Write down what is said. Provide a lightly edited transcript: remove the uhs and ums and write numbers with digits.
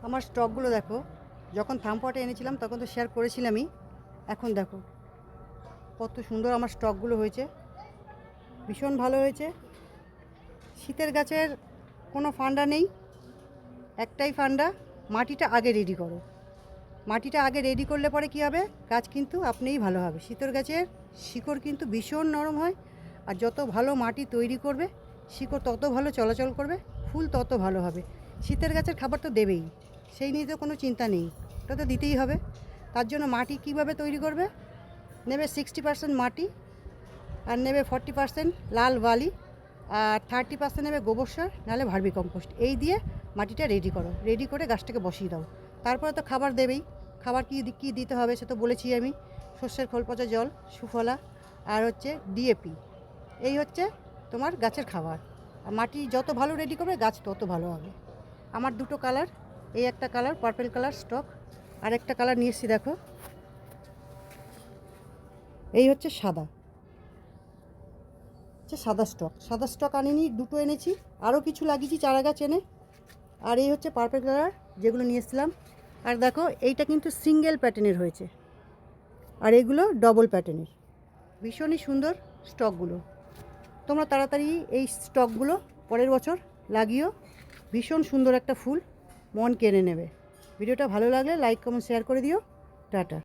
আমার স্টকগুলো দেখো, যখন থামপটে এনেছিলাম তখন তো শেয়ার করেছিলামই। এখন দেখো কত সুন্দর আমার স্টকগুলো হয়েছে, ভীষণ ভালো হয়েছে। শীতের গাছের কোনো ফান্ডা নেই, একটাই ফান্ডা, মাটিটা আগে রেডি করো। মাটিটা আগে রেডি করলে পরে কী হবে, গাছ কিন্তু আপনিই ভালো হবে। শীতের গাছের শিকড় কিন্তু ভীষণ নরম হয়, আর যত ভালো মাটি তৈরি করবে শিকড় তত ভালো চলাচল করবে, ফুল তত ভালো হবে। শীতের গাছের খাবার তো দেবেই, সেই নিয়ে তো কোনো চিন্তা নেই, ওটা তো দিতেই হবে। তার জন্য মাটি কীভাবে তৈরি করবে, নেবে 60% মাটি, আর নেবে 40% লাল বালি, আর 30% নেবে গোবর সার, নাহলে ভার্মি কম্পোস্ট। এই দিয়ে মাটিটা রেডি করো, রেডি করে গাছটাকে বসিয়ে দাও। তারপরে তো খাবার দেবেই। খাবার কী দিতে হবে সে তো বলেছি আমি, শস্যের খোল পচা জল, সুফলা, আর হচ্ছে ডিএপি। এই হচ্ছে তোমার গাছের খাবার। আর মাটি যত ভালো রেডি করবে গাছ তত ভালো হবে। আমার দুটো কালার, এই একটা কালার পার্পেল কালার স্টক, আর একটা কালার নিয়ে এসেছি দেখো, এই হচ্ছে সাদা, সাদা স্টক। সাদা স্টক আনিনি, দুটো এনেছি, আরও কিছু লাগিয়েছি চারা গাছ এনে। আর এই হচ্ছে পার্পল কালার যেগুলো নিয়ে এসেছিলাম। আর দেখো এইটা কিন্তু সিঙ্গেল প্যাটার্নের হয়েছে, আর এগুলো ডবল প্যাটার্নের। ভীষণই সুন্দর স্টকগুলো। তোমরা তাড়াতাড়ি এই স্টকগুলো পরের বছর লাগিও, ভীষণ সুন্দর একটা ফুল, মন কেড়ে নেবে। ভিডিওটা ভালো লাগলে লাইক কমেন্ট শেয়ার করে দিও। টাটা।